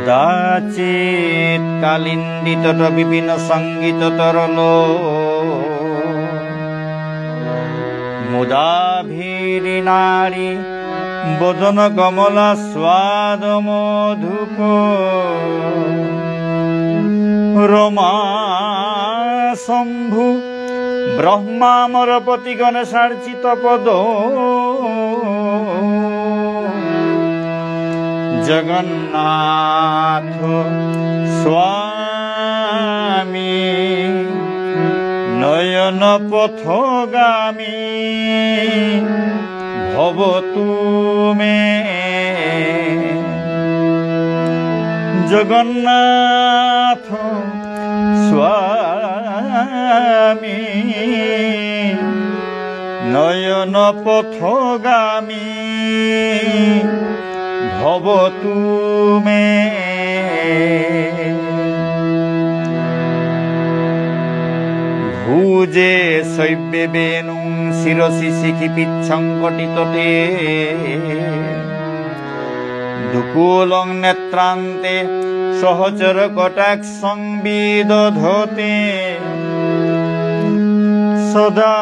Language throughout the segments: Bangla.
কদাচিৎ কালিন্দিত বিপিন সঙ্গীত তরল মুদাভীরি নারী বদন কমলা স্বাদ মধুপ রমা শম্ভু ব্রহ্মামরপতি গণেশার্চিত পদ জগন্নাথ স্বামী নয়ন পথগামী ভবতু মে জগন্নাথ স্বামী নয়ন পথগামী ভবতু মে। ভুজে শৈব্যে বেণু শিরসি শিখি পিচ্ছঙ্কটিতটে দুকুলং নেত্রান্তে সহচর কটাক্ষং বিদধতে সদা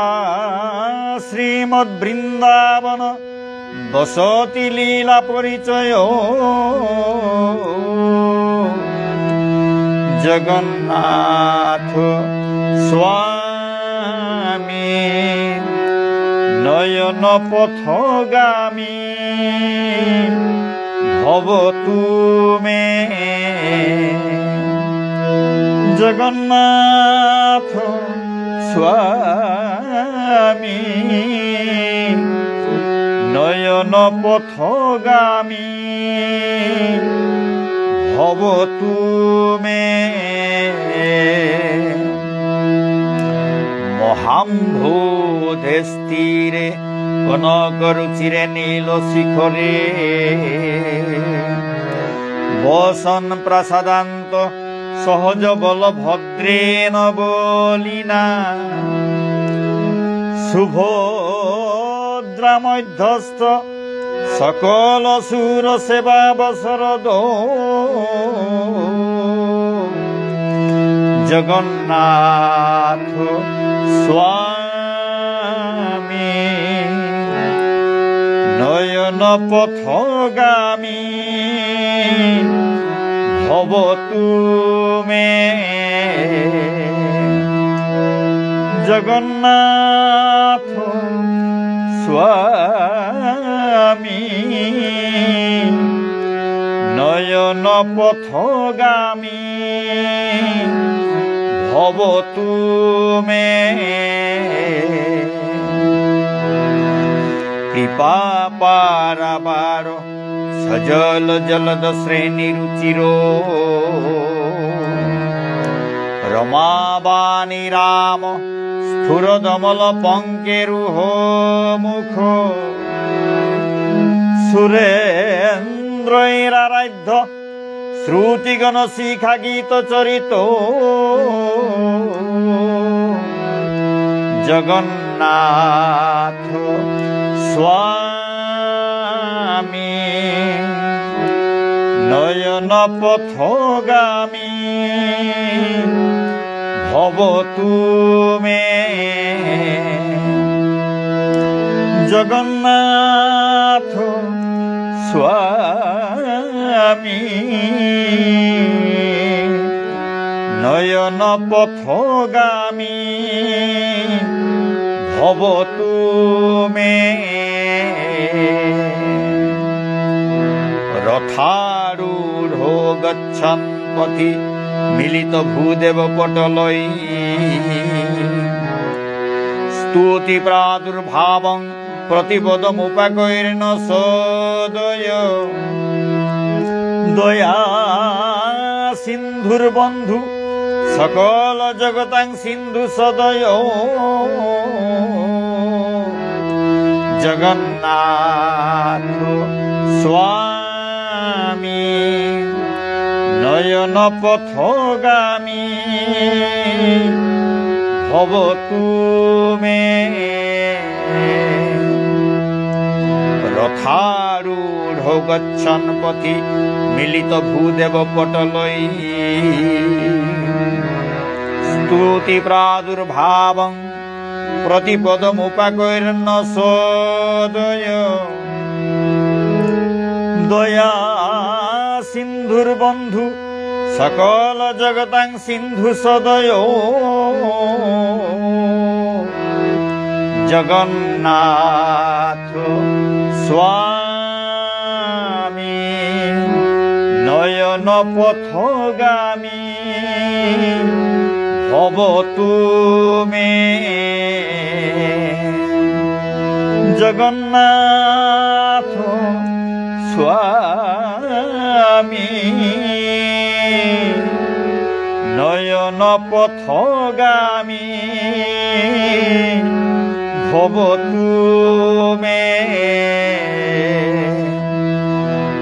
শ্রীমদ্বৃন্দাবন বসতি লীলা পরিচয় জগন্নাথ স্বামী নয়ন পথগামী ভবতু মে জগন্নাথ স্বামী নয়ন পথগামী ভবতু মে। মহাম্ভোধে স্থিরে কনকরুচিরে নীল শিখরে বসন প্রসাদান্ত সহজ বল ভদ্রেন বলিনা সুভদ্রা মধ্যস্থ সকল সুর সেবা বসরদ জগন্নাথ স্বামী নয়ন পথগামী ভবতু মে জগন্নাথ স্বামী নয়ন পথগামী ভবতু মে। কৃপা পারাবার সজল জলদ শ্রেণী রুচির রমাবাণী রাম স্থূর দমল পঙ্কেরুহ মুখ সুরেন্দ্রৈরারাধ্য শ্রুতিগণ শিখা গীত চরিত জগন্নাথ স্বামী নয়ন পথগামী ভবতু মে জগন্নাথ স্বামী নয়ন পথগামী ভবতু মে। রথারূঢ় গচ্ছন পথি মিলিত ভূদেব পটলই স্তুতি প্রাদুর্ভাবং প্রতিপদমুপাকৈর্ন সদয় দয়া সিন্ধুর বন্ধু সকল জগতাং সিন্ধু সদয় জগন্নাথ স্বামী নয়ন পথগামী ভবতু মে রথারূঢ় গচ্ছন পথি মিলিত ভূদেব পটলৈ স্তুতি প্রাদুর্ভাবং প্রতিপদমুপাকৈর্ন সদয় দয়া সিন্ধুর বন্ধু সকল জগতাং সিন্ধু সদয় জগন্নাথ স্বামী নয়ন পথগামী ভব তুমে জগন্নাথ স্বামী নয়ন পথগামী ভব তুমে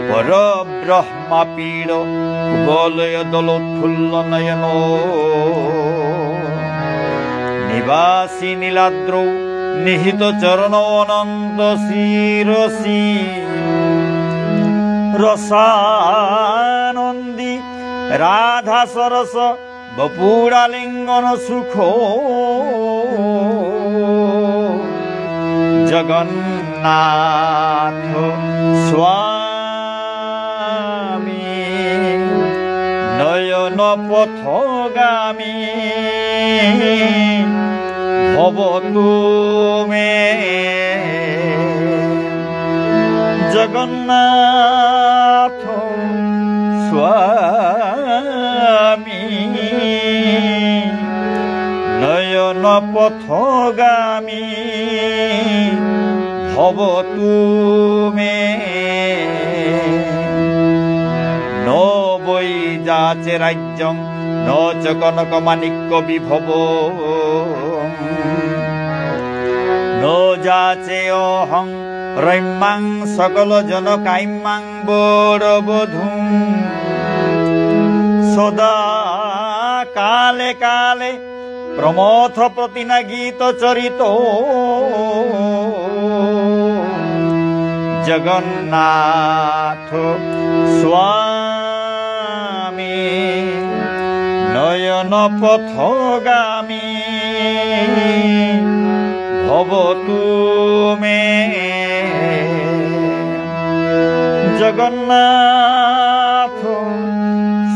পরব্রহ্মা পীড় বলয় দলোৎফুল্ল নয়ন নিবাসী নীলাদ্রৌ নিহিত চরণ অনন্ত শিরসি রসানন্দী রাধা সরস বপুরালিঙ্গন সুখ জগন্নাথ স্বামী নয়ন পথগামী ভব তুমে জগন্নাথ স্বামী নয়ন পথগামী ভব তুমে ন বৈ যাচে রাজ্যং ন চ কনক মাণিক্য বিভব ন যাচে অহং রৈম্যাং সকল জন কাইম্যাং বড়বধূ সদা কালে কালে প্রমথ প্রতিনা গীত চরিত জগন্নাথ স্বামী নয়ন পথগামী ভব তুমে জগন্নাথ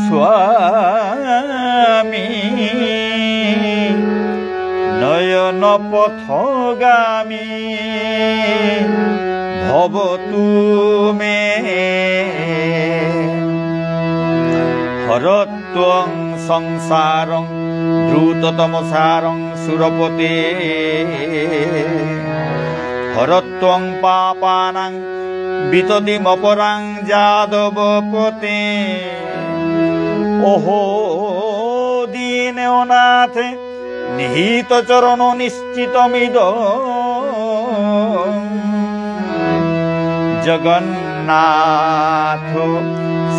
স্বামী নয়ন পথগামী ভব তুমে হরত্বং সংসারং দ্রুততমসারং সুরপতে হরত্বং পাপানাং বিততিমপরাং যাদবপতে ওহো দীননাথ নিহিত চরণ নিশ্চিতমিদ জগন্নাথ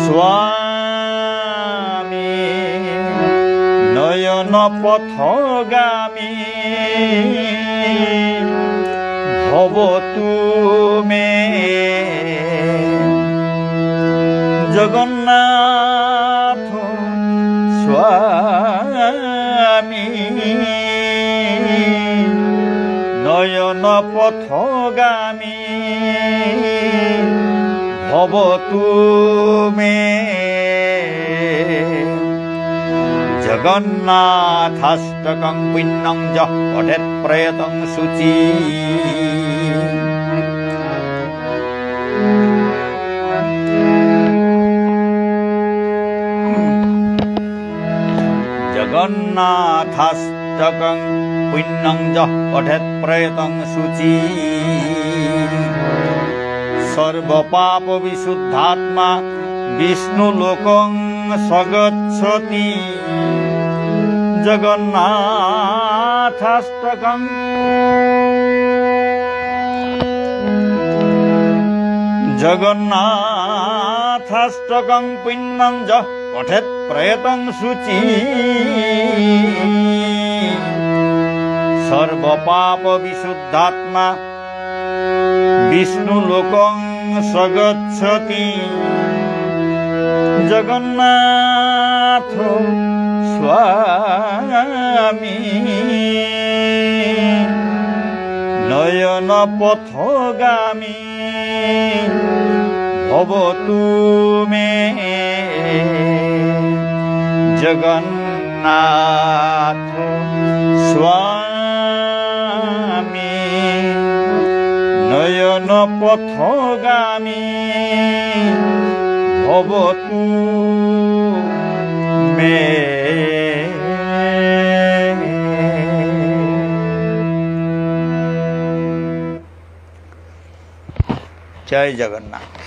স্বামী নয়ন পথগামী ভব তুমে জগন্নাথ স্বামী নয়ন পথগামী ভব তুমে জগন্নাথাষ্টকং পুণ্যং যঃ পঠেৎ প্রয়তং শুচি জগন্নাথাষ্টকং পুণ্যং যঃ পঠেৎ প্রয়তং শুচি সর্বপাপ বিশুদ্ধাত্মা বিষ্ণু লোকং সগচ্ছতি জগন্নাথাষ্টকং জগন্নাথাষ্টকং পুণ্যং যঃ পঠেৎ প্রয়তং শুচি সর্বপাপ বিশুদ্ধাত্মা বিষ্ণু লোকং সগচ্ছতি জগন্নাথ স্বামী নয়ন পথগামী ভবতু মে জগন্নাথ স্বামী নয়ন পথগামী ভবতু মে। জয় জগন্নাথ।